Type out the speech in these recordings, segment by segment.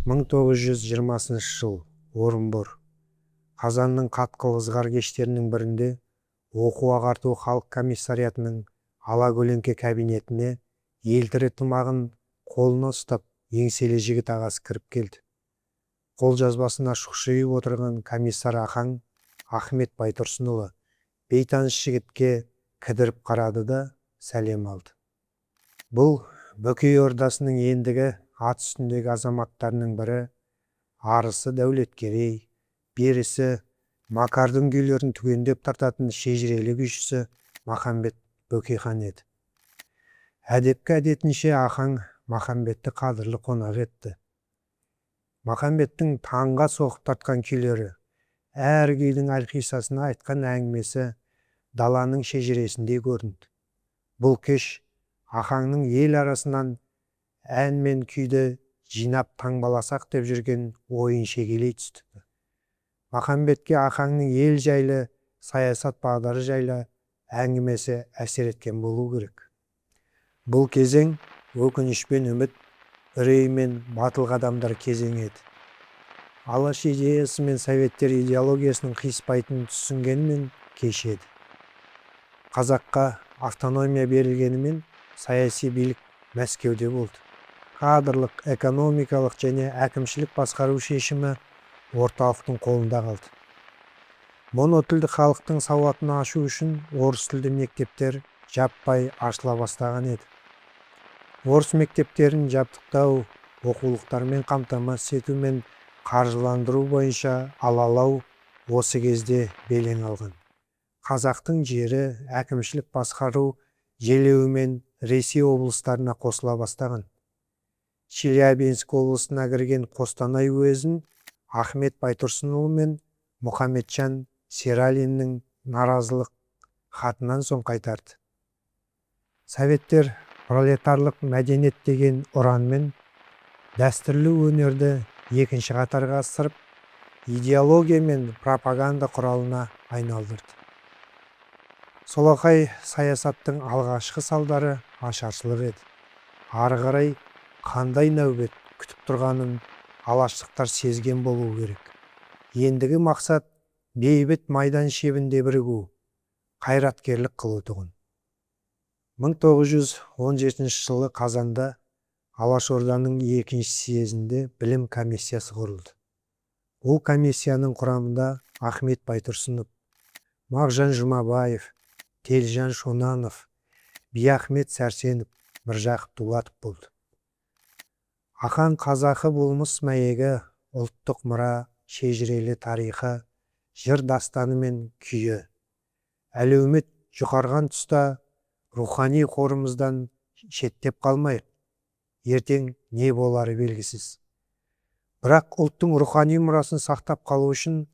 1920 жыл Орынбор. Қазанның қатқыл ызғар кештерінің бірінде оқу-ағарту халық комиссариатының ала-көлеңке кабинетіне елтірі тымағын қолына ұстап еңселі жігіт ағасы кіріп келді. Қолжазбасына шұқшиып отырған комиссар Ахаң Ахмет Байтұрсынұлы бейтаныс жігітке кідіріп қарады да сәлем алды. Бұл Бөкей ордасының ендігі ат үстіндегі азаматтарының бірі, арысы Дәулеткерей, берісі Макардың күйлерін түгендеп тартатын шежірелі күйшісі Махамбет Бөкейхан еді. Әдепкі әдетінше Ахаң Махамбетті қадірлі қонақ етті. Махамбеттің таңға соғып тартқан күйлері, әр күйдің әлқисасына айтқан әңгімесі даланың шежіресінде көрінді. Бұл кеш Ахаңның ел арасынан ән мен күйді жинап таңбаласақ деп жүрген ойын шегелей түсті. Махамбетке Ахаңның ел жайлы, саясат бағдары жайлы әңгімесі әсер еткен болу керек. Бұл кезең өкініш пен үміт, үрей мен батыл қадамдар кезеңі еді. Алаш идеясы мен советтер идеологиясының қиыспайтынын түсінгенімен кеш еді. Қазаққа автономия берілгенімен саяси билік Мәскеуде болды. Кадрлық, экономикалық және әкімшілік басқару шешімі орталықтың қолында қалды. Монотілді халықтың сауатын ашу үшін орыс тілді мектептер жаппай ашыла бастаған еді. Орыс мектептерін жабдықтау, оқулықтармен қамтамасыз ету мен қаржыландыру бойынша алалау осы кезде белең алған. Қазақтың жері әкімшілік басқару желеуімен Ресей облыстарына қосыла бастаған. Челябинск облысына кірген Қостанай уезін Ахмет Байтұрсынұлы мен Мұхамеджан Сералиннің наразылық хатынан соң қайтарды. Советтер пролетарлық мәдениет деген ұранмен дәстүрлі өнерді екінші қатарға ысырып, идеология мен пропаганда құралына айналдырды. Солақай саясаттың алғашқы салдары ашаршылық еді. Ары қарай қандай нәубет күтіп тұрғанын алаштықтар сезген болу керек. Ендігі мақсат бейбіт майдан шебінде бірігу, қайраткерлік қылу тұғын. 1917 жылы қазанда Алашорданың екінші съезінде білім комиссиясы құрылды. Ол комиссияның құрамында Ахмет Байтұрсынов, Мағжан Жұмабаев, Телжан Шонанов, Биахмет Сәрсенов, Міржақып Дулатов болды. Ахан қазақы болмыс мәйегі, ұлттық мұра, шежірелі тарихы, жыр дастаны мен күйі. Әлеумет жұқарған тұста рухани қорымыздан шеттеп қалмайық. Ертең не болары белгісіз. Бірақ ұлттың рухани мұрасын сақтап қалу үшін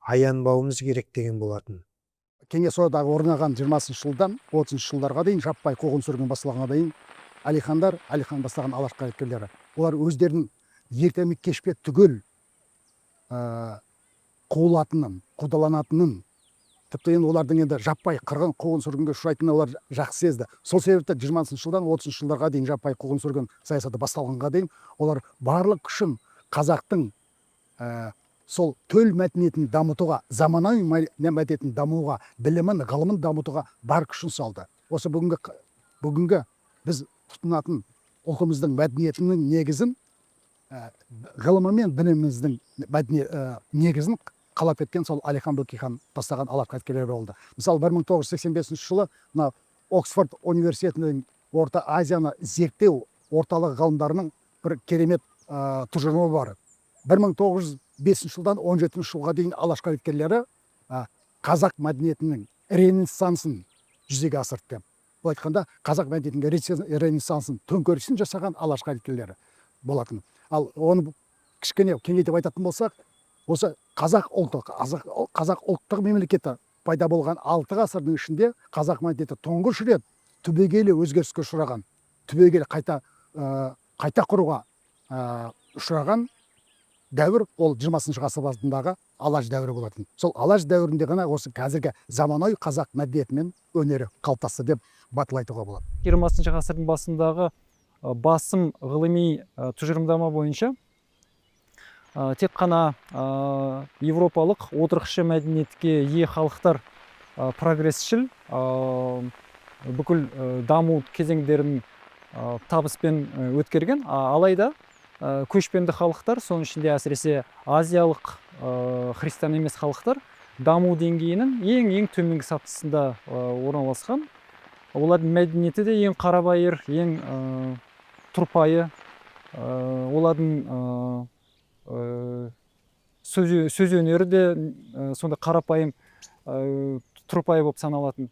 аянбауымыз керек деген болатын. Кеңес одағы орнаған 20 жылдан 30 жылдарға дейін жаппай қуғын сүргін басталғанға дейін Әлихан бастаған алаш қайраткерлері, олар өздерінің ерте ме кеш пе түгел қуылатынын, қудаланатынын, тіпті енді олардың енді жаппай қырғын қуғын сүргінге ұшырайтынын олар жақсы сезді. Сол себепті 20 жылдан 30 жылдарға дейін жаппай қуғын сүргін саясаты басталғанға дейін олар барлық күшін қазақтың сол төл мәдениетін дамытуға, заманауи мәдениетін дамуға, білімін, ғылымын дамытуға бар күшін салды. Осы бүгінгі біз тұтынатын ұлтымыздың мәдениетінің негізін, ғылымы мен біліміміздің негізін қалап еткен сол Әлихан Бөкейхан бастаған алаш қайраткерлері болды. Мысалы 1985 жылы Оксфорд университетінің Орта Азияны зерттеу орталық ғалымдарының бір керемет тұжырымы бар. 1905 жылдан 17 жылға дейін алаш қайраткерлері қазақ мәдениетінің ренессансын жүзеге асырды. Бұл айтқанда қазақ мәдениетінің ренессансын төңкерісін жасаған алаш қайраткерлері болатын. Ал оны кішкене кеңейтіп айтатын болсақ, осы қазақ ұлттық мемлекеті пайда болған 6 ғасырдың ішінде қазақ мәдениеті тұңғыш рет түбегейлі өзгеріске ұшыраған, түбегейлі қайта құруға ұшыраған дәуір ол 20 ғасыр басындағы алаш дәуірі болатын. Сол алаш дәуірінде ғана осы қазіргі заманауи қазақ мәдениеті мен өнері қалыптасты деп батыл айтуға болады. 20 ғасырдың басындағы басым ғылыми тұжырымдама бойынша тек қана европалық отырықшы мәдениетке ие халықтар прогрессшіл, бүкіл даму кезеңдерін табыспен өткерген. Алайда көшпенді халықтар, соның ішінде әсіресе азиялық христиан емес халықтар даму деңгейінің ең төменгі сатысында орналасқан. Олардың мәдениеті де ең қарабайыр, ең тұрпайы, олардың сөз өнері де сонда қарапайым, тұрпайы болып саналатын.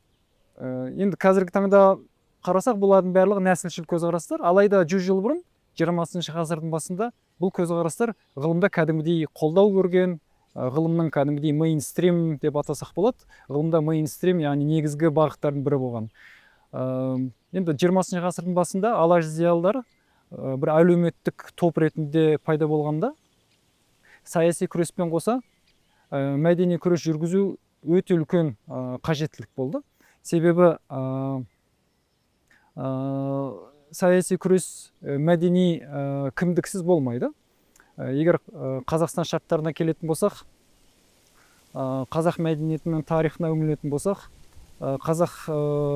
Енді қазіргі таңда қарасақ, бұлардың барлығы нәсілшіл көзқарастар. Алайда 100 жыл бұрын, 20 ғасырдың басында бұл көзқарастар ғылымда кәдімгідей қолдау көрген, ғылымның кәдімгідей мейнстрим деп атасақ болады. Ғылымда мейнстрим, яғни негізгі бағыттардың бірі болған. Енді 20 ғасырдың басында алаш зиялылары бір әлеуметтік топ ретінде пайда болғанда, саяси күреспен қоса мәдени күрес жүргізу өте үлкен қажеттілік болды. Себебі саяси күрес мәдени кімдіксіз болмайды. Егер Қазақстан шарттарына келетін болсақ, қазақ мәдениетінің тарихына үңілетін болсақ, қазақ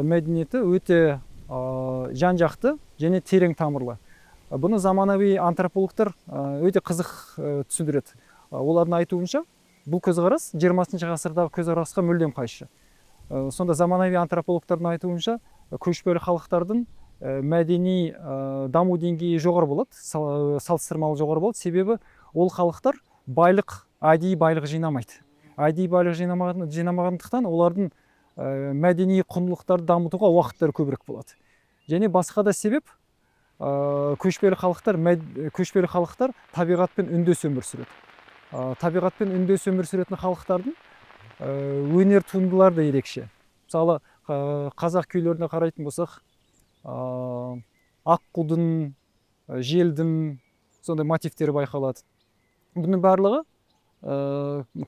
мәдениеті өте жан-жақты және терең тамырлы. Бұны заманауи антропологтар өте қызық түсіндіреді. Олардың айтуынша, бұл көзқарас 20 ғасырдағы көзқарасқа мүлдем қайшы. Сонда заманауи антропологтардың айтуынша, көшпелі халықтардың мәдени даму деңгейі жоғары болады, салыстырмалы жоғары болады. Себебі ол халықтар әдейі байлық жинамайды. Әдейі байлық жинамағандықтан олардың мәдени құндылықтарды дамытуға уақыттары көбірек болады. Және басқа да себеп, көшпелі халықтар табиғатпен үндес өмір сүреді. Табиғатпен үндес өмір сүретін халықтардың өнер туындылары да ерекше. Мысалы, қазақ күйлеріне қарайтын болсақ, аққудың, желдің сондай мотивтері байқалады. Бұның барлығы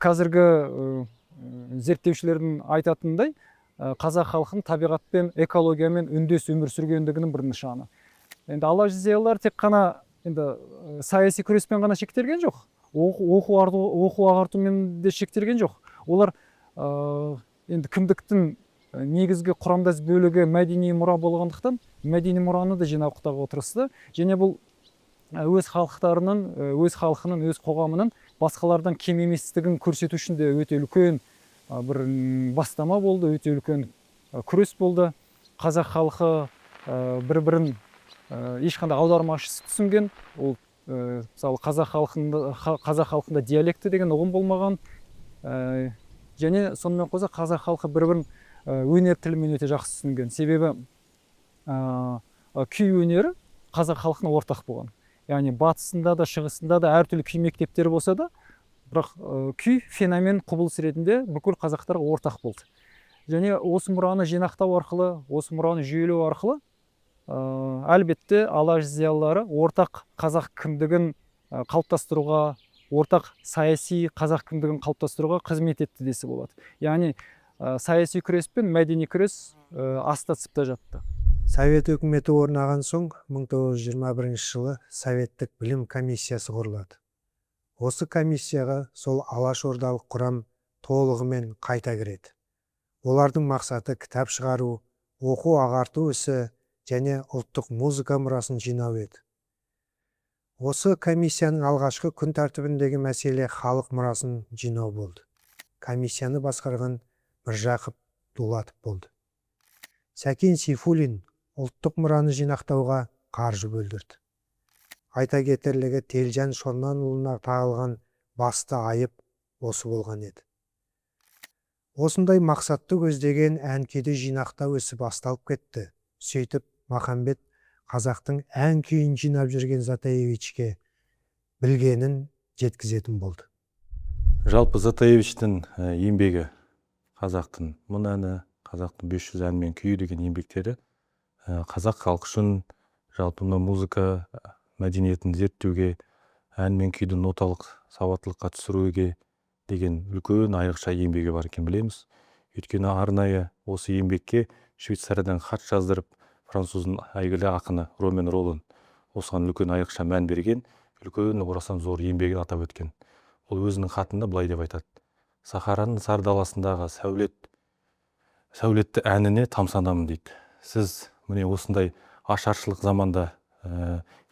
қазіргі зерттеушілердің айтатындай қазақ халқының табиғатпен, экологиямен үндес өмір сүргендігінің бір нышаны. Енді алаш зиялылар тек қана саяси күреспен ғана шектелген жоқ, оқу ағартумен де шектелген жоқ. Олар енді кімдіктің негізгі құрамдас бөлігі мәдени мұра болғандықтан, мәдени мұраны да жинауға тырысты. Және бұл өз халықтарының, өз халқының, өз қоғамының басқалардан кем еместігін көрсету үшін де өте үлкен бір бастама болды, өте үлкен күрес болды. Қазақ халқы бір-бірін ешқандай аудармашысы түсінген. Ол мысалы қазақ халқында диалекті деген ұғым болмаған. Және сонымен қоса қазақ халқы бір-бірін өнер тілімен өте жақсы түсінген. Себебі күй өнері қазақ халқына ортақ болған. Яғни батысында да, шығысында да әртүрлі күй мектептері болса да, бірақ күй феномен құбылыс ретінде бүкіл қазақтарға ортақ болды. Және осы мұраны жинақтау арқылы, осы мұраны жүйелеу арқылы, әлбетте алаш зиялылары ортақ қазақ кімдігін қалыптастыруға, ортақ саяси қазақ кімдігін қалыптастыруға қызмет етті десе болады. Яғни саяси күрес пен мәдени күрес астасып та жатты. Совет өкіметі орнаған соң 1921 жылы Советтік білім комиссиясы құрылады. Осы комиссияға сол алашордалық құрам толығымен қайта кіреді. Олардың мақсаты кітап шығару, оқу ағарту ісі және ұлттық музыка мұрасын жинау еді. Осы комиссияның алғашқы күн тәртібіндегі мәселе халық мұрасын жинау болды. Комиссияны басқарған Міржақып Дулатов болды. Сәкен Сейфуллин ұлттық мұраны жинақтауға қаржы бөлдірді. Айта кетерлігі, Телжан Шонанұлына тағылған басты айып осы болған еді. Осындай мақсатты көздеген ән-күйді жинақтау ісі басталып кетті. Сөйтіп, Махамбет қазақтың ән күйін жинап жүрген Затаевичке білгенін жеткізетін болды. Жалпы Затаевичтің еңбегі, қазақтың мың әні, қазақтың 500 ән мен күйі деген еңбектері қазақ халқы үшін жалпы музыка мәдениетін зерттеуге, ән мен күйді ноталық сауаттылыққа түсіруге деген үлкен айрықша еңбегі бар екен білеміз. Өйткені арнайы осы еңбекке Швейцариядан хат жаздырып, француздың әйгілі ақыны Ромен Роллан осыған үлкен айрықша мән берген, үлкен орасан зор еңбегін атап өткен. Ол өзінің хатында былай деп айтады: Сахараның сар даласындағы сәулетті әніне тамсанамын дейді. Сіз міне осындай ашаршылық заманда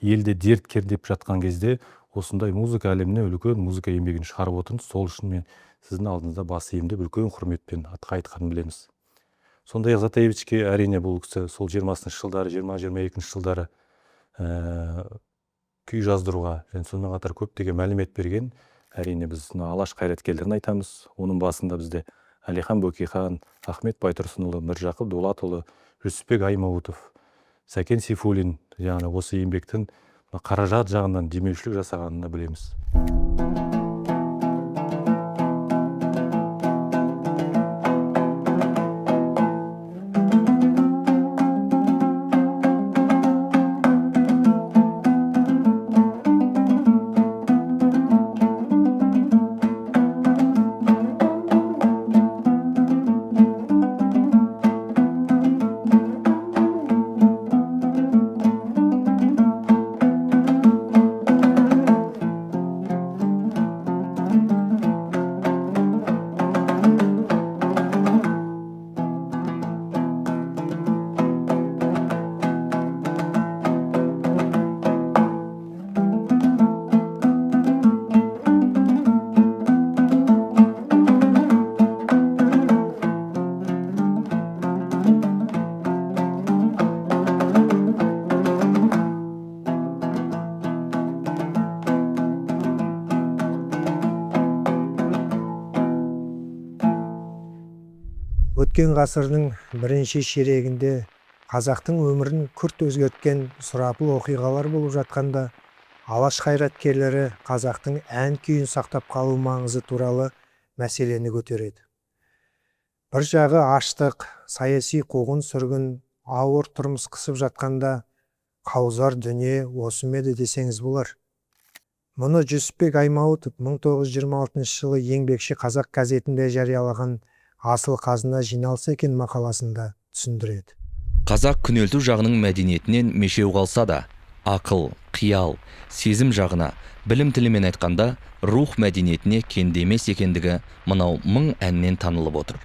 елде дерт кернеп жатқан кезде осындай музыка әлеміне үлкен музыка еңбегін шығарып отырсыз. Сол үшін мен сіздің алдыңызда бас иемін деп үлкен құрметпен атқа айтқанын білеміз. Сондай Затаевичке әрине бұл кісі сол 20-шы жылдары, 20-22 жылдары күй жаздыруға және сонымен қатар көптеген мәлімет берген. Әрине біз алаш қайраткерлерін айтамыз. Оның басында бізде Әлихан Бөкейхан, Ахмет Байтұрсынұлы, Міржақып Дулатұлы, Жүсіпбек Аймауытов, Сәкен Сейфуллин, яғни осы еңбектің қаражат жағынан демеушілік жасағанына білеміз. Өткен ғасырдың бірінші ширегінде қазақтың өмірін күрт өзгерткен сұрапыл оқиғалар болып жатқанда, алаш қайраткерлері қазақтың ән күйін сақтап қалу маңызы туралы мәселені көтереді. Бір жағы аштық, саяси қуғын-сүргін, ауыр тұрмыс қысып жатқанда, қаузар дүние осы ма еді десеңіз болар. Мұны Жүсіпбек Аймауытов 1926 жылы Еңбекші Қазақ газетінде жариялаған Асыл қазына жиналысы екен мақаласында түсіндіреді. Қазақ күнелту жағының мәдениетінен мешеу қалса да, ақыл, қиял, сезім жағына, білім тілімен айтқанда, рух мәдениетіне кендемес екендігі мынау мың әннен танылып отыр.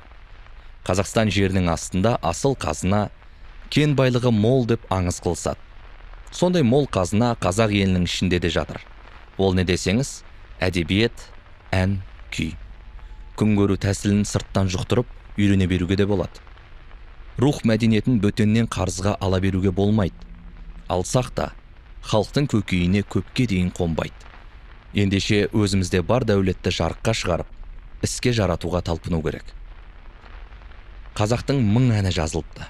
Қазақстан жерінің астында асыл қазына, кен байлығы мол деп аңыз қылсады. Сондай мол қазына қазақ елінің ішінде де жатыр. Ол не десеңіз, әдебиет, ән, күй. Күн көру тәсілін сырттан жұқтырып, үйрене беруге де болады. Рух мәдениетін бөтеннен қарызға ала беруге болмайды. Алсақ та, халықтың көкейіне көпке дейін қонбайды. Ендеше өзімізде бар дәулетті жарыққа шығарып, іске жаратуға талпыну керек. Қазақтың мың әні жазылыпты.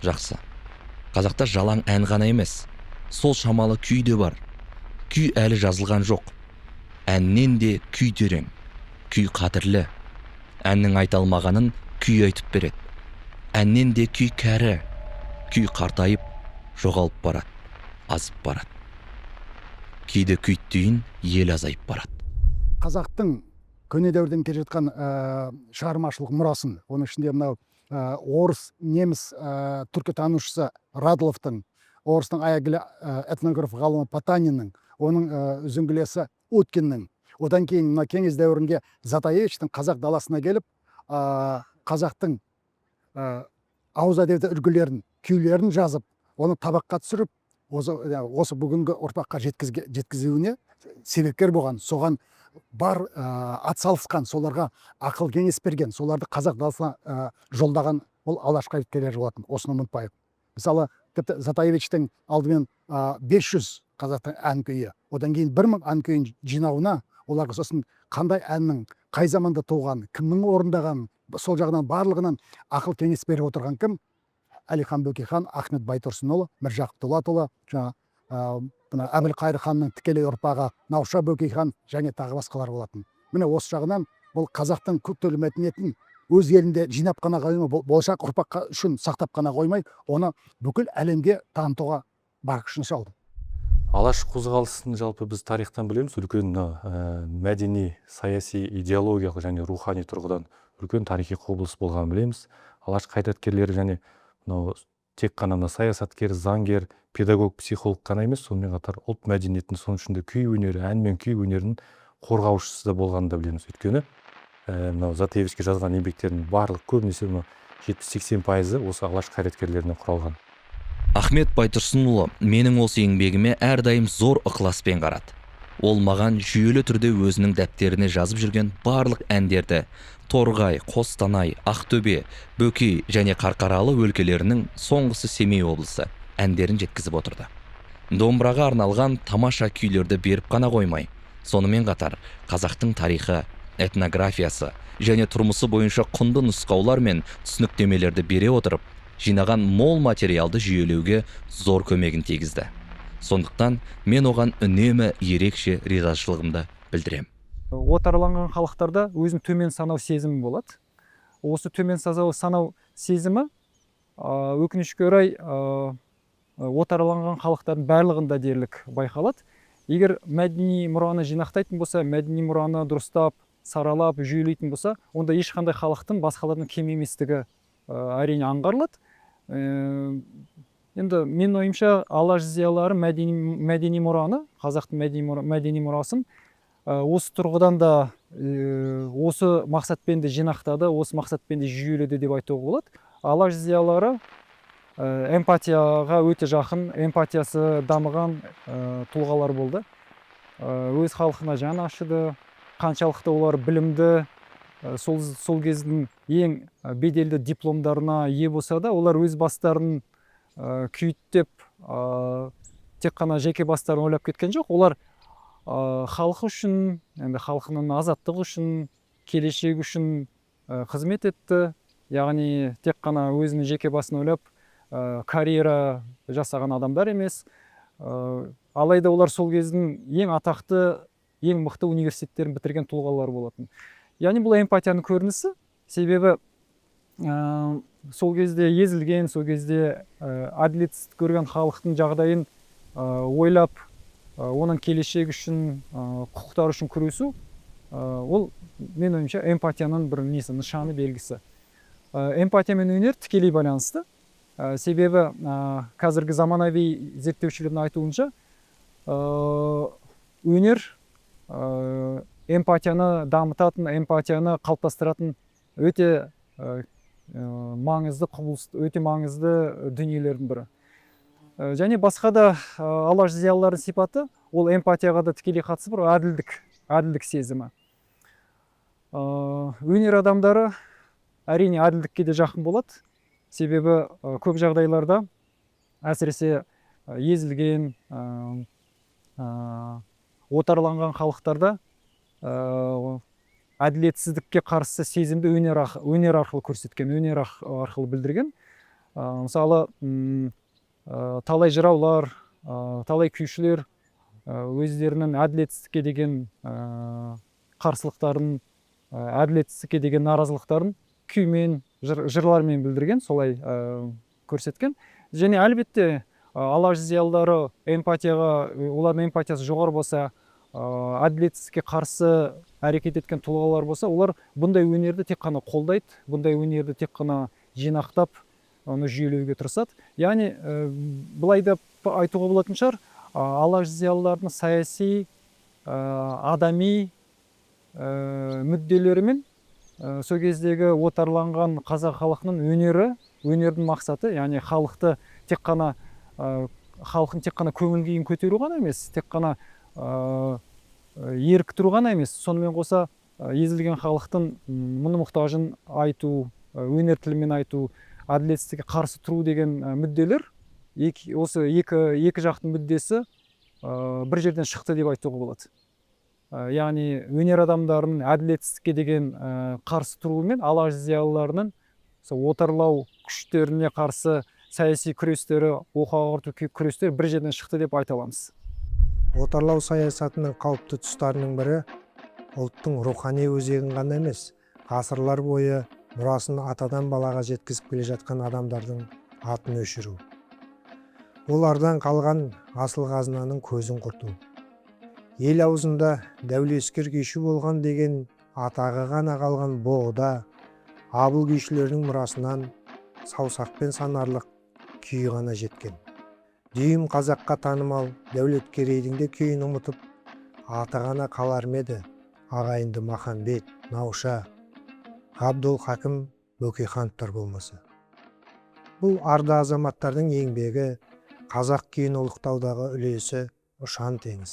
Жақсы. Қазақта жалаң ән ғана емес, сол шамалы күй де бар. Күй әлі жазылған жоқ. Әннен де күй терең, күй қадірлі. Әннің айталмағанын күй айтып береді. Әннен де күй кәрі, күй қартайып, жоғалып барады, азып барады. Кейде күйттейін ел азайып барады. Қазақтың көне дәуірден келе жатқан шығармашылық мұрасын, оның ішінде мынау орыс, неміс түркітанушысы Радловтың, орыстың әйгілі этнограф ғалымы Потаниннің, оның үзеңгілесі Уткиннің, одан кейін мына кеңес дәуірінде Затаевичтің қазақ даласына келіп, қазақтың ауыз әдебиеті үлгілерін, күйлерін жазып, оны табаққа түсіріп, осы бүгінгі ұрпаққа жеткізуіне себепкер болған, соған бар атсалысқан, соларға ақыл кеңес берген, соларды қазақ даласына жолдаған ол алаш қайраткерлері болатын. Осыны ұмытпайық. Мысалы, тіпті Затаевичтің алдымен 500 қазақтың ән күйі, одан кейін 1000 ән күйін жинауына, оларға сосын қандай әннің қай заманда туған, кімнің орындаған, сол жағынан барлығынан ақыл кеңес беріп отырған кім? Әлихан Бөкейхан, Ахмет Байтұрсынұлы, Міржақып Дулатұлы, Әбілқайыр ханның тікелей ұрпағы Науша Бөкейхан және тағы басқалар болатын. Міне осы жағынан бұл қазақтың көптөлі мәдениетін өз елінде жинап қана қоймай, болашақ ұрпаққа үшін сақтап қана қоймай, оны бүкіл әлемге танытуға бар күшін салды. Алаш қозғалысын жалпы біз тарихтан білеміз, үлкен мәдени, саяси, идеологиялық және рухани тұрғыдан үлкен тарихи құбылыс болғанын білеміз. Алаш қайраткерлері және тек қана мына саясаткер, заңгер, педагог, психолог қана емес, сонымен қатар ұлт мәдениетінің соның ішінде күй өнері, ән мен күй өнерінің қорғаушысы да болғанын да білеміз. Өйткені мынау Затаевский жазған еңбектердің барлық көбінесе 70-80% осы алаш қайраткерлерінен құралған. Ахмет Байтұрсынұлы менің осы еңбегіме әрдайым зор ықыласпен қарады. Ол маған жүйелі түрде өзінің дәптеріне жазып жүрген барлық әндерді Торғай, Қостанай, Ақтөбе, Бөкей және Қарқаралы өлкелерінің, соңғысы Семей облысы әндерін жеткізіп отырды. Домбыраға арналған тамаша күйлерді беріп қана қоймай, сонымен қатар қазақтың тарихы, этнографиясы және тұрмысы бойынша құнды нұсқаулар мен түсініктемелерді бере отырып, жинаған мол материалды жүйелеуге зор көмегін тигізді. Сондықтан мен оған үнемі ерекше ризашылығымды білдірем. Отарланған халықтарда өзін төмен санау сезімі болады. Осы төмен санау сезімі өкінішке орай отарланған халықтардың барлығында дерлік байқалады. Егер мәдени мұраны жинақтайтын болса, мәдени мұраны дұрыстап, саралап, жүйелейтін болса, онда ешқандай халықтың басқалардан кем еместігі әрине аңғарылады. Енді мен ойымша алаш зиялылары мәдени мұраны, қазақтың мәдени мұрасын осы тұрғыдан да осы мақсатпен де жинақтады, осы мақсатпен де жүйеледі деп айтуға болады. Алаш зиялылары эмпатияға өте жақын, эмпатиясы дамыған тұлғалар болды. Өз халқына жан ашыды, қаншалықты олар білімді, сол кездің ең беделді дипломдарына ие болса да, олар өз бастарын күйттеп, тек қана жеке бастарын ойлап кеткен жоқ. Олар халқы үшін, енді халқының азаттығы үшін, келешегі үшін қызмет етті. Яғни тек қана өзінің жеке басын ойлап карьера жасаған адамдар емес. Алайда олар сол кездің ең атақты, ең мықты университеттерін бітірген тұлғалар болатын. Яғни бұл эмпатияның көрінісі, себебі сол кезде езілген, сол кезде әділетсіздік көрген халықтың жағдайын ойлап, оның келешегі үшін, құқықтары үшін күресу, ол мен ойымша эмпатияның бір нышаны, белгісі. Эмпатия мен өнер тікелей байланысты. Себебі қазіргі заманауи зерттеушілердің айтуынша өнер эмпатияны дамытатын, эмпатияны қалыптастыратын өте маңызды құбылыс, өте маңызды дүниелердің бірі. Және басқа да алаш зиялылардың сипаты, ол эмпатияға да тікелей қатысы бар, әділдік сезімі. Өнер адамдары әрине әділдікке де жақын болады. Себебі көп жағдайларда әсіресе езілген, отарланған халықтарда әділетсіздікке қарсы сезімді өнер арқылы көрсеткен, өнер арқылы білдірген. Мысалы, талай жыраулар, талай күйшілер өздерінің әділетсіздікке деген қарсылықтарын, әділетсіздікке деген наразылықтарын күймен, жырлармен білдірген, солай көрсеткен. Және әлбетте алаш зиялылары олардың эмпатиясы жоғары болса, әділетсіздікке қарсы әрекет еткен тұлғалар болса, олар бұндай өнерді тек қана қолдайды, бұндай өнерді тек қана жинақтап, оны жүйелеуге тырысады. Яғни былай да айтуға болатын шығар, алаш зиялылардың саяси, адами мүдделері мен сол кездегі отарланған қазақ халқының өнердің мақсаты, яғни халықтың тек қана көңіл күйін көтеру ғана емес, тек қана еріктіру ғана емес, сонымен қоса езілген халықтың мұны мұқтажын айту, өнер тілімен айту, әділетсіздікке қарсы тұру деген мүдделер, осы екі жақтың мүддесі бір жерден шықты деп айтуға болады. Яғни өнер адамдарының әділетсіздікке деген қарсы тұруы мен алаш зиялыларының отарлау күштеріне қарсы саяси күрестері, оққа ағарту күрестері бір жерден шықты деп айта аламыз. Отарлау саясатының қауіпті тұстарының бірі ұлттың рухани өзегін ғана емес, ғасырлар бойы мұрасын атадан балаға жеткізіп келе жатқан адамдардың атын өшіру. Олардан қалған асыл қазынаның көзін құрту. Ел аузында дәулескер күйші болған деген атағы ғана қалған Боғда, Абыл күйшілердің мұрасынан саусақпен санарлық күй ғана жеткен. Дүйім қазаққа танымал Дәулеткерейдің де күйін ұмытып, аты ғана қалар ма еді ағайынды Махамбет, Науша, Ғабдол Хакім, Бөкейхановтар болмаса. Бұл арда азаматтардың еңбегі, қазақ күйін ұлықтаудағы үлесі ұшан теңіз.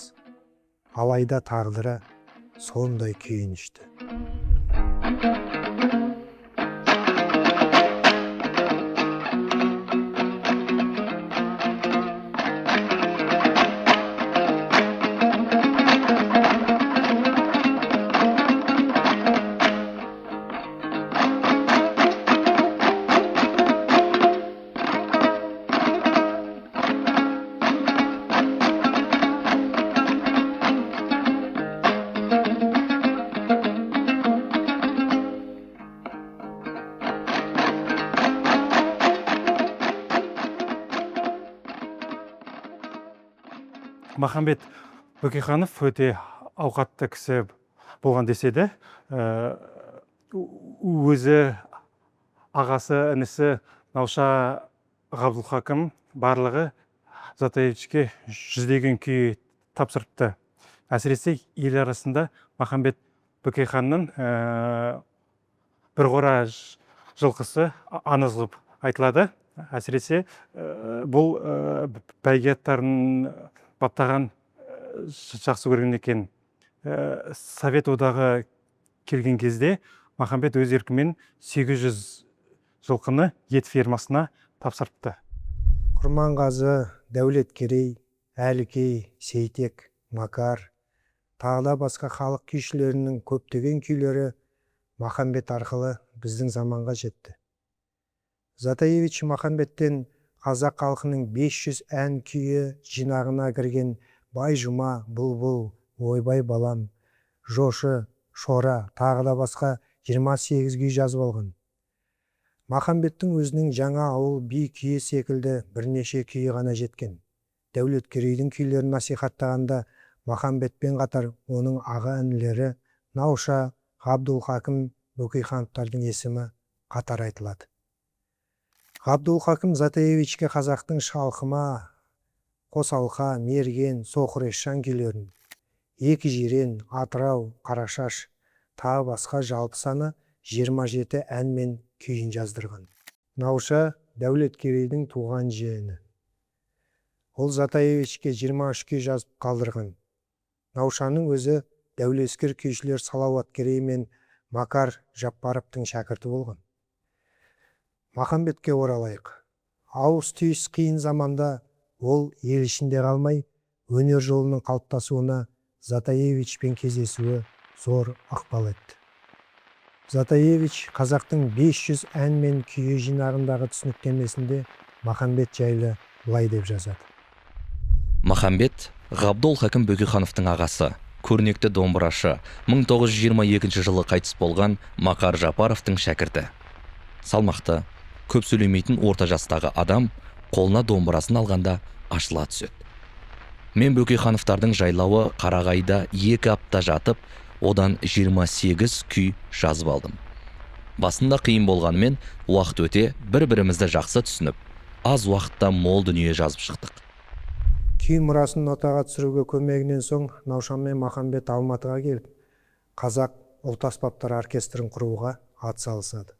Алайда тағдыры сондай күйінішті. Махамбет Бөкейханов өте ауқатты кісі болған десе де, өзі, ағасы, інісі Науша, Ғабдол Хакім барлығы Затаевичке жүздеген күй тапсырыпты. Әсіресе ел арасында Махамбет Бөкейханның бір қора жылқысы аңыз қылып айтылады. Әсіресе бұл бәйге аттарын баптаған жақсы көрген екен. Совет одағы келген кезде Махамбет өз еркімен 800 жылқыны ет фермасына тапсырыпты. Құрманғазы, Дәулеткерей, Әлікей, Сейтек, Макар, тағы да басқа халық күйшілерінің көптеген күйлері Махамбет арқылы біздің заманға жетті. Затаевич Махамбеттен қазақ халқының 500 ән күйі жинағына кірген Бай Жұма, Бұлбұл, Ойбай балам, Жошы, Шора, тағы да басқа 28 күй жазып алған. Махамбеттің өзінің жаңа ауыл би күйі секілді бірнеше күйі ғана жеткен. Дәулеткерейдің күйлерін насихаттағанда Махамбетпен қатар оның аға інілері Науша, Ғабдол Хакім, Бөкейхановтардың есімі қатар айтылады. Ғабдол Хакім Затаевичке қазақтың шалқыма, Қосалқа, Мерген, Соқырешжан күйлерін, Екі жирен, Атырау, Қарашаш, тағы басқа жалпы саны 27 ән мен күйін жаздырған. Науша Дәулеткерейдің туған жиені. Ол Затаевичке 23 күй жазып қалдырған. Наушаның өзі дәулескер күйшілер Салауаткерей мен Макар Жаппаровтың шәкірті болған. Махамбетке оралайық. Ауыз түйіс қиын заманда ол ел ішінде қалмай, өнер жолының қалыптасуына Затаевичпен кездесуі зор ықпал етті. Затаевич қазақтың 500 ән мен күйі жинағындағы түсініктемесінде Махамбет жайлы былай деп жазады. Махамбет Ғабдол Хакім Бөкейхановтың ағасы, көрнекті домбырашы, 1922 жылы қайтыс болған Макар Жапаровтың шәкірті. Салмақты, көп сөйлемейтін орта жастағы адам қолына домбырасын алғанда ашыла түседі. Мен Бөкейхановтардың жайлауы Қарағайда 2 апта жатып, одан 28 күй жазып алдым. Басында қиын болғанымен, уақыт өте бір-бірімізді жақсы түсініп, аз уақытта мол дүние жазып шықтық. Күй мұрасын нотаға түсіруге көмегінен соң Науша мен Махамбет Алматыға келіп, қазақ ұлт аспаптар оркестрін құруға атсалысады.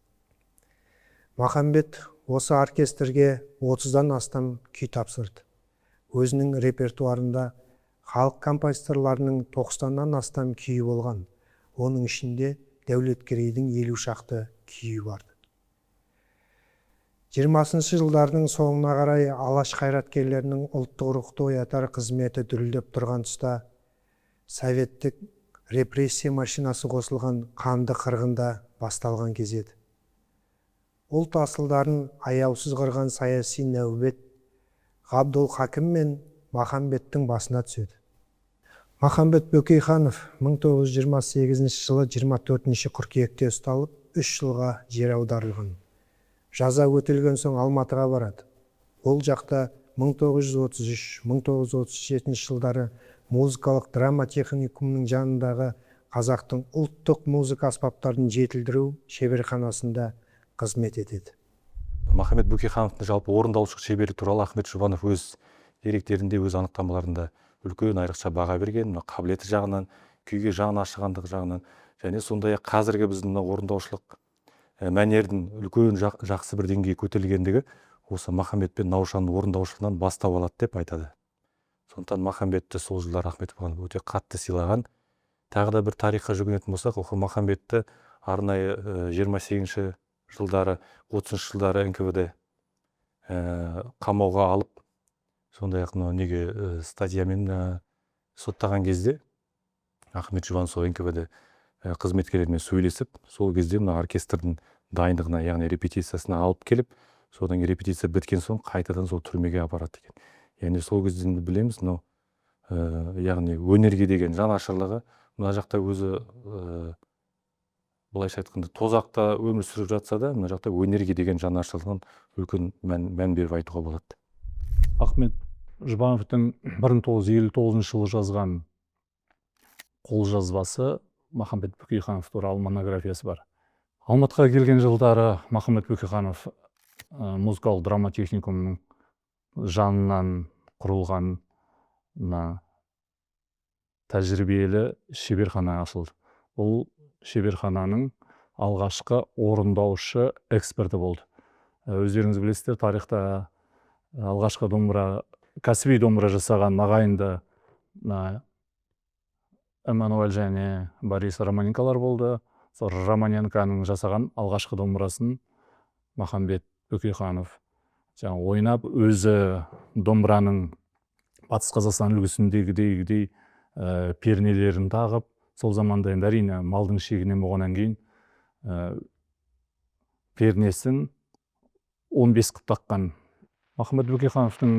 Махамбет осы оркестрге 30-дан астам күй тапсырды. Өзінің репертуарында халық композиторларының 90-нан астам күйі болған. Оның ішінде Дәулеткерейдің 50 шақты күйі барды. 20-шы жылдардың соңына қарай алаш қайраткерлерінің ұлттық рухты оятар қызметі дүрілдеп тұрған тұста советтік репрессия машинасы қосылған қанды қырғында басталған кезеді. Ұлт асылдарын аяусыз қырған саяси нәубет Ғабдол Хакім мен Махамбеттің басына түседі. Махамбет Бөкейханов 1928 жылы 24 қыркүйекте ұсталып, 3 жылға жер аударылған. Жаза өтелген соң Алматыға барады. Ол жақта 1933-1937 жылдары музыкалық драма техникумының жанындағы қазақтың ұлттық музыка аспаптарын жетілдіру шеберханасында қызмет етеді. махамбет бөкейхановтың жалпы орындаушылық шеберлігі туралы Ахмет Жұбанов өз деректерінде, өз анықтамаларында үлкен айрықша баға берген. Мына қабілеті жағынан, күйге жаны ашығандығы жағынан, және сондай-ақ қазіргі біздің мына орындаушылық мәнердің үлкен жақсы бір деңгейге көтерілгендігі осы махамбет пен наушанның орындаушылығынан бастау алады деп айтады. Сондықтан махамбетті сол жылдары Ахмет Жұбанов өте қатты сыйлаған. Тағы да бір тарихқа жүгінетін болсақ, махамбетті арнайы 28-ші жылдары, 30-шы жылдары НКВД қамауға алып, сондай-ақ неге статьямен соттаған кезде Ахмет Жұбанов сол НКВД қызметкерлерімен сөйлесіп, сол кезде мына оркестрдің дайындығына, яғни репетициясына алып келіп, содан репетиция біткен соң қайтадан сол түрмеге апарады екен. Яғни сол кезде білеміз, яғни өнерге деген жанашырлығы, мына жақта өзі былайша айтқанда тозақта өмір сүріп жатса да, мына жақта өнерге деген жанашырлығын үлкен мән беріп айтуға болады. Ахмет Жұбановтың 1959 жылы жазған қолжазбасы Махамбет Бөкейханов туралы монографиясы бар. Алматыға келген жылдары Махамбет Бөкейханов музыкалық драма техникумының жанынан құрылған тәжірибелі шеберхана ашылды. Бұл шеберхананың алғашқы орындаушы эксперті болды. Өздеріңіз білесіздер, тарихта алғашқы кәсіби домбыра жасаған ағайынды Эммануэль және Борис Романенколар болды. Сол Романенконың жасаған алғашқы домбырасын Махамбет Бөкейханов ойнап, өзі домбыраның Батыс Қазақстан үлгісіндегідей пернелерін тағып, сол заманда енді әрине малдың шегінен болғаннан кейін пернесін 15 қып таққан. Махамбет Бөкейхановтың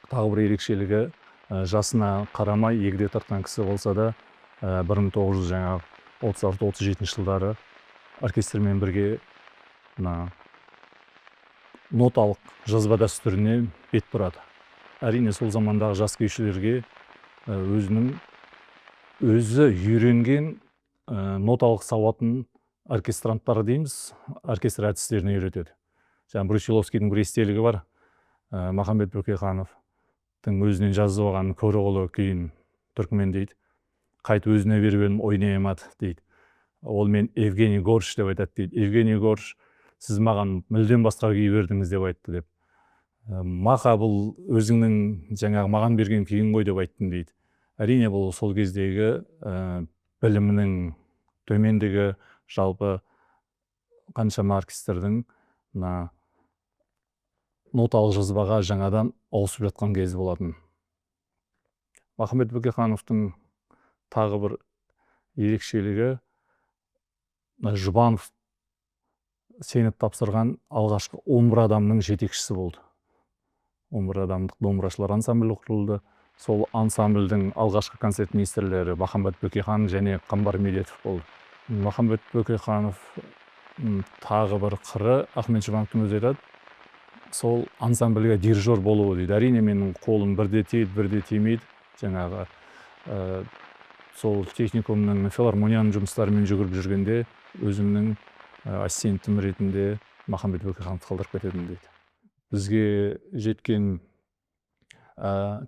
тағы бір ерекшелігі, жасына қарамай егде тартқан кісі болса да, 1936-37 жылдары оркестрмен бірге ноталық жазба дәстүріне бет бұрады. Әрине сол замандағы жас күйшілерге өзі үйренген ноталық сауатын оркестранттары дейміз, оркестр әртістеріне үйретеді. Брусиловскийдің бір естелігі бар. Махамбет Бөкейхановтың өзінен жазып алған көреғұлы күйін түркімен дейді. Қайт өзіне беріп едім, ойнай алмады дейді. Ол мен Евгений Горш деп айтады дейді. Евгений Горш, сіз маған мүлдем басқа күй бердіңіз деп айтты деп. Мақа бұл өзіңнің маған берген күйің ғой деп айттым дейді. Әрине бұл сол кездегі білімнің төмендігі, жалпы қаншама оркестрдің ноталық жазбаға жаңадан ауысып жатқан кезі болатын. Махамбет Бөкейхановтың тағы бір ерекшелігі, Жұбанов сеніп тапсырған алғашқы 11 адамның жетекшісі болды. 11 адамдық домбырашылар ансамблі құрылды. Сол ансамбльдің алғашқы концертмейстерлері Махамбет Бөкейхан және Қамбар Медетов болды. Махамбет Бөкейханов тағы бір қыры, Ахмет Жұбановтың өзі айтады, сол ансамбльге дирижер болуы дейді. Әрине менің қолым бірде тиеді, бірде тимейді. Сол техникумның филармонияның жұмыстарымен жүгіріп жүргенде өзімнің ассистентім ретінде Махамбет Бөкейхановты қалдырып кетедім дейді. Бізге жеткен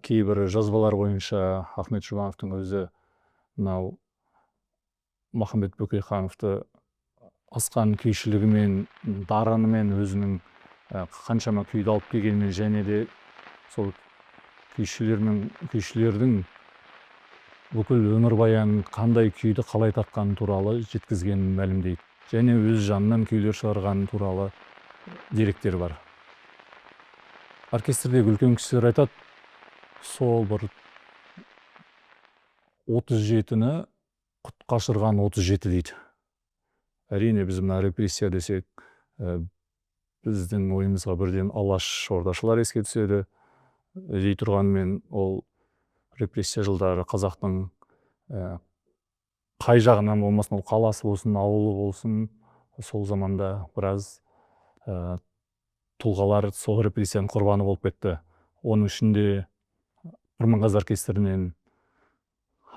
кейбір жазбалар бойынша Ахмет Жұбановтың өзі Махамбет Бөкейхановты асқан күйшілігімен, дарынымен, өзінің қаншама күйді алып келгенмен, және де сол күйшілердің бүкіл өмірбаянын қандай күйді қалай тартқаны туралы жеткізгенін мәлімдейді. Және өз жанынан күйлер шығарғаны туралы деректер бар. Оркестрдегі үлкен кісілер айтады, сол бір 37-ні құт қашырған 37 дейді. Әрине біз мына репрессия десек, біздің ойымызға бірден Алаш ордашылар еске түседі. Дей тұрғанмен ол репрессия жылдары қазақтың қай жағынан болмасын, ол қаласы болсын, ауылы болсын, сол заманда біраз тұлғалар сол репрессияның құрбаны болып кетті. Оның ішінде Құрманғазы оркестрінен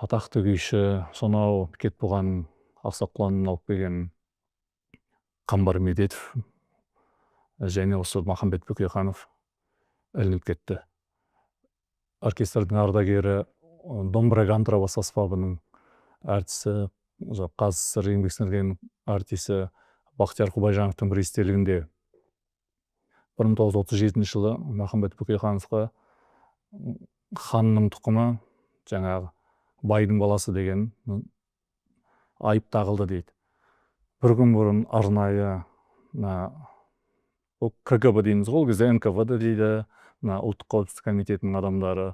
атақты күйші, сонау кет болған Ақсақ Құланын алып келген Қамбар Медетов, және осы Махамбет Бөкейханов ілініп кетті. Оркестрдің ардагері, домбыра контрабас аспабының әртісі, қазір еңбек сіңірген артисі Бақтияр Құбайжановтың бір естелігінде 1937 жылы Махамбет Бөкейхановқа ханның тұқымы, жаңағы байдың баласы деген айып тағылды дейді. Бір күн бұрын арнайы КГБ дейміз ғой, ол кезде НКВД дейді, ұлттық қауіпсіздік комитетінің адамдары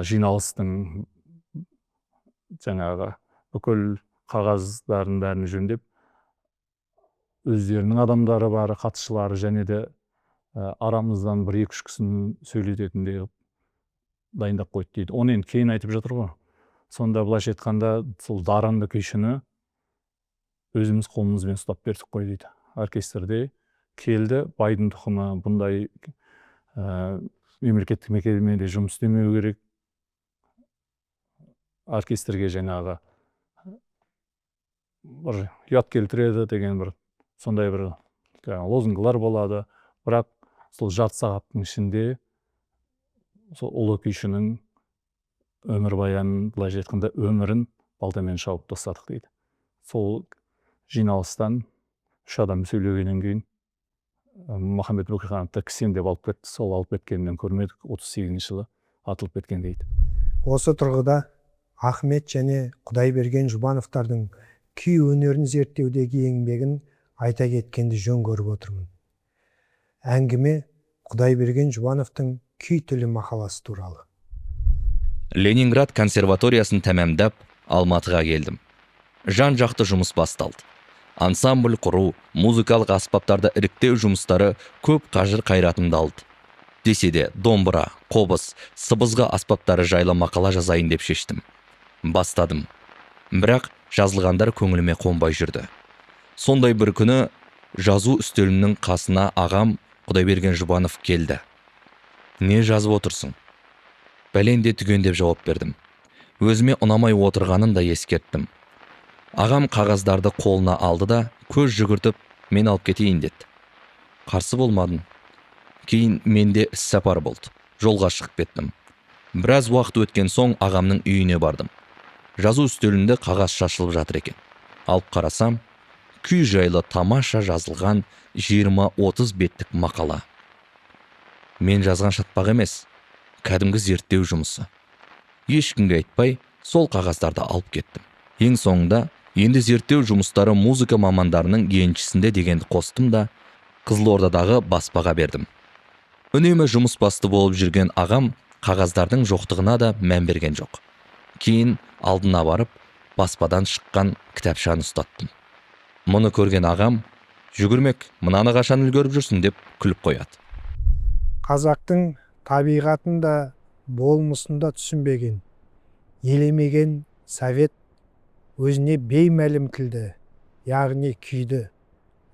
жиналыстың жаңағы бүкіл қағаздарын бәрін жөндеп, өздерінің адамдары бары, қатысшылары, және де арамыздан 1-2 кісінің сөйлететіндей дайындап қойды дейді. Оны енді кейін айтып жатыр ғой. Сонда былайша айтқанда, сол дарынды күйшіні өзіміз қолымызбен ұстап бердік қой дейді. Оркестрде келді, байдың тұқымы, бұндай мемлекеттік мекемеде жұмыс істемеу керек, оркестрге жаңағы бір ұят келтіреді деген бір сондай бір лозунгылар болады. Бірақ сол жарты сағаттың ішінде сол ұлы күйшінің өмірбаянын, былайша айтқанда өмірін балтамен шауып тастадық дейді. Сол жиналыстан 3 адам сөйлегеннен кейін Махамбет Бөкейхановты кісен деп алып кетті. Сол алып кеткеннен көрмедік, 38 жылы атылып кеткен дейді. Осы тұрғыда Ахмет және Құдайберген Жұбановтардың күй өнерін зерттеудегі еңбегін айта кеткенді жөн көріп отырмын. Әңгіме Құдайберген Жұбановтың күй тілі мақаласы туралы. Ленинград консерваториясын тәмамдап, Алматыға келдім. Жан жақты жұмыс басталды. Ансамбль құру, музыкалық аспаптарды іріктеу жұмыстары көп қажыр қайратымды алды. Десе де домбыра, қобыз, сыбызғы аспаптары жайлы мақала жазайын деп шештім. Бастадым. Бірақ жазылғандар көңіліме қонбай жүрді. Сондай бір күні жазу үстелімнің қасына ағам Құдайберген Жұбанов келді. Не жазып отырсың? Бәленде түген деп жауап бердім. Өзіме ұнамай отырғанын да ескерттім. Ағам қағаздарды қолына алды да, көз жүгіртіп, мен алып кетейін деді. Қарсы болмадым. Кейін менде іссапар болды. Жолға шығып кеттім. Біраз уақыт өткен соң ағамның үйіне бардым. Жазу үстелінде қағаз шашылып жатыр екен. Алып қарасам, күй жайлы тамаша жазылған 20-30 беттік мақала. Мен жазған шатпақ емес, кәдімгі зерттеу жұмысы. Ешкімге айтпай, сол қағаздарды алып кеттім. Ең соңында, енді зерттеу жұмыстары музыка мамандарының еншісінде дегенді қостым да, Қызылордадағы баспаға бердім. Үнемі жұмыс басты болып жүрген ағам қағаздардың жоқтығына да мән берген жоқ. Кейін алдына барып, баспадан шыққан кітапшаны ұстаттым. Мұны көрген ағам, жүгірмек, мынаны қашан үлгеріп жүрсің деп күліп қояды. Қазақтың табиғатында, болмысында түсінбеген, елемеген совет өзіне беймәлім тілді, яғни күйді,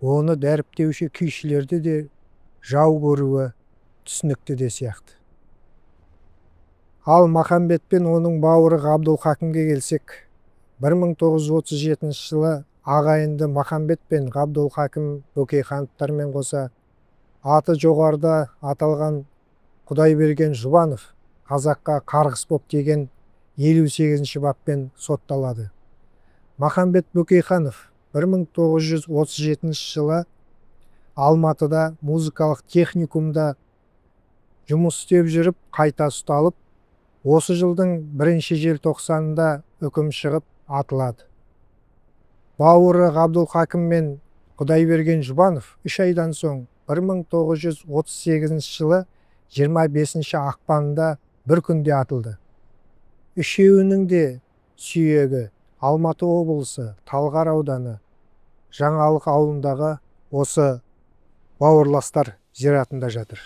оны дәріптеуші күйшілерді де жау көруі түсінікті де сияқты. Ал Махамбет пен оның бауыры Ғабдылхакімге келсек, 1937 жылы ағайынды Махамбет пен Ғабдылхакім Бөкейхановтармен қоса аты жоғарыда аталған Құдайберген Жұбанов қазаққа қарғыс боп деген 58-ші баппен сотталады. Махамбет Бөкейханов 1937 жылы Алматыда музыкалық техникумда жұмыс істеп жүріп қайта ұсталып, осы жылдың 1 желтоқсанында үкім шығып атылады. Бауыры Ғабдылхакім мен Құдайберген Жұбанов 3 айдан соң 1938 жылы 25 ақпанында бір күнде атылды. Үшеуінің де сүйегі Алматы облысы Талғар ауданы Жаңалық ауылындағы осы бауырластар зиратында жатыр.